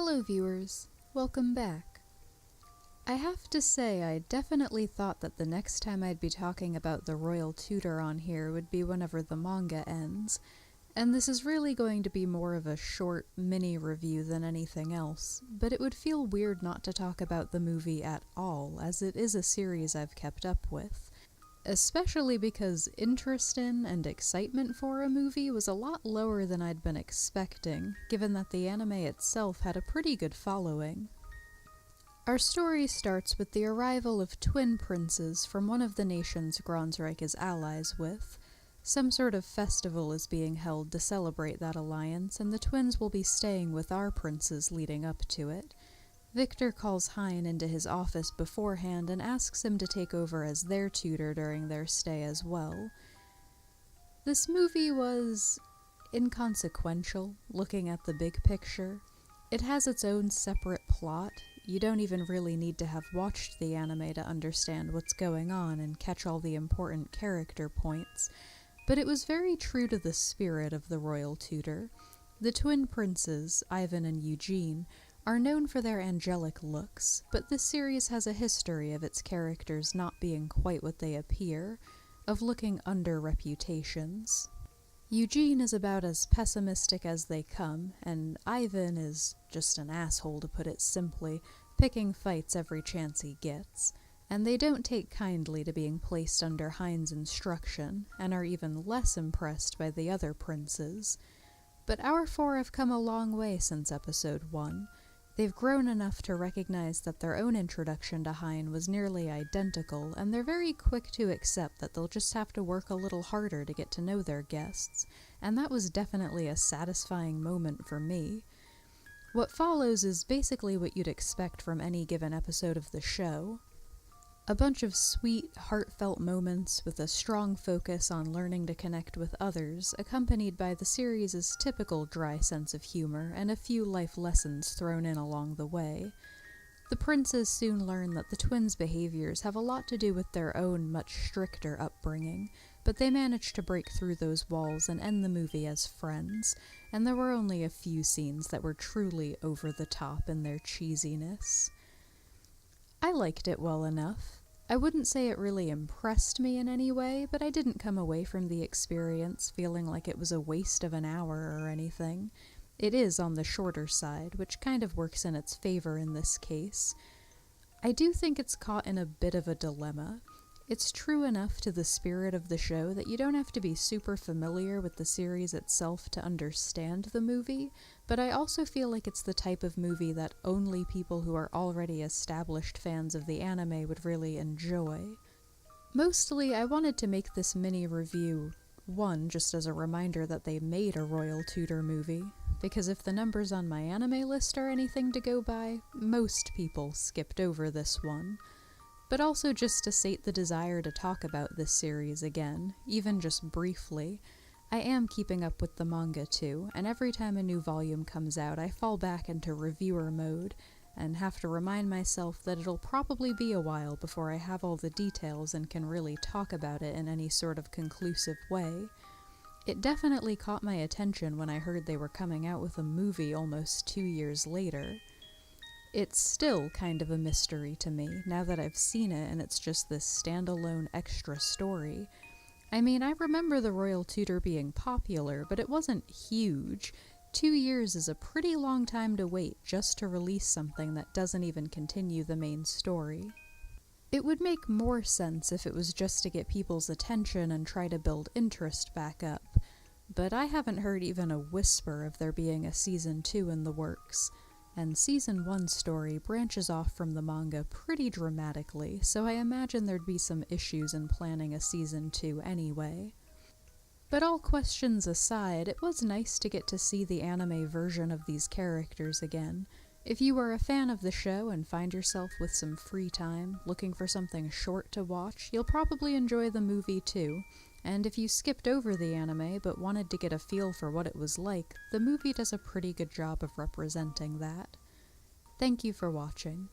Hello viewers, welcome back. I have to say I definitely thought that the next time I'd be talking about the Royal Tutor on here would be whenever the manga ends, and this is really going to be more of a short mini review than anything else, but it would feel weird not to talk about the movie at all, as it is a series I've kept up with. Especially because interest in and excitement for a movie was a lot lower than I'd been expecting, given that the anime itself had a pretty good following. Our story starts with the arrival of twin princes from one of the nations Gronsreich is allies with. Some sort of festival is being held to celebrate that alliance, and the twins will be staying with our princes leading up to it. Victor calls Hein into his office beforehand and asks him to take over as their tutor during their stay as well. This movie was inconsequential, looking at the big picture. It has its own separate plot. You don't even really need to have watched the anime to understand what's going on and catch all the important character points, but it was very true to the spirit of the Royal Tutor. The twin princes, Ivan and Eugene, are known for their angelic looks, but this series has a history of its characters not being quite what they appear, of looking under reputations. Eugene is about as pessimistic as they come, and Ivan is just an asshole, to put it simply, picking fights every chance he gets, and they don't take kindly to being placed under Hein's instruction, and are even less impressed by the other princes. But our four have come a long way since episode 1. They've grown enough to recognize that their own introduction to Hein was nearly identical, and they're very quick to accept that they'll just have to work a little harder to get to know their guests, and that was definitely a satisfying moment for me. What follows is basically what you'd expect from any given episode of the show. A bunch of sweet, heartfelt moments with a strong focus on learning to connect with others, accompanied by the series' typical dry sense of humor and a few life lessons thrown in along the way. The princes soon learn that the twins' behaviors have a lot to do with their own much stricter upbringing, but they manage to break through those walls and end the movie as friends, and there were only a few scenes that were truly over the top in their cheesiness. I liked it well enough. I wouldn't say it really impressed me in any way, but I didn't come away from the experience feeling like it was a waste of an hour or anything. It is on the shorter side, which kind of works in its favor in this case. I do think it's caught in a bit of a dilemma. It's true enough to the spirit of the show that you don't have to be super familiar with the series itself to understand the movie, but I also feel like it's the type of movie that only people who are already established fans of the anime would really enjoy. Mostly, I wanted to make this mini review, one, just as a reminder that they made a Royal Tutor movie, because if the numbers on my anime list are anything to go by, most people skipped over this one. But also just to sate the desire to talk about this series again, even just briefly. I am keeping up with the manga too, and every time a new volume comes out I fall back into reviewer mode, and have to remind myself that it'll probably be a while before I have all the details and can really talk about it in any sort of conclusive way. It definitely caught my attention when I heard they were coming out with a movie almost 2 years later. It's still kind of a mystery to me, now that I've seen it and it's just this standalone extra story. I mean, I remember the Royal Tutor being popular, but it wasn't huge. 2 years is a pretty long time to wait just to release something that doesn't even continue the main story. It would make more sense if it was just to get people's attention and try to build interest back up, but I haven't heard even a whisper of there being a season 2 in the works. And Season 1's story branches off from the manga pretty dramatically, so I imagine there'd be some issues in planning a Season 2 anyway. But all questions aside, it was nice to get to see the anime version of these characters again. If you are a fan of the show and find yourself with some free time, looking for something short to watch, you'll probably enjoy the movie too. And if you skipped over the anime but wanted to get a feel for what it was like, the movie does a pretty good job of representing that. Thank you for watching.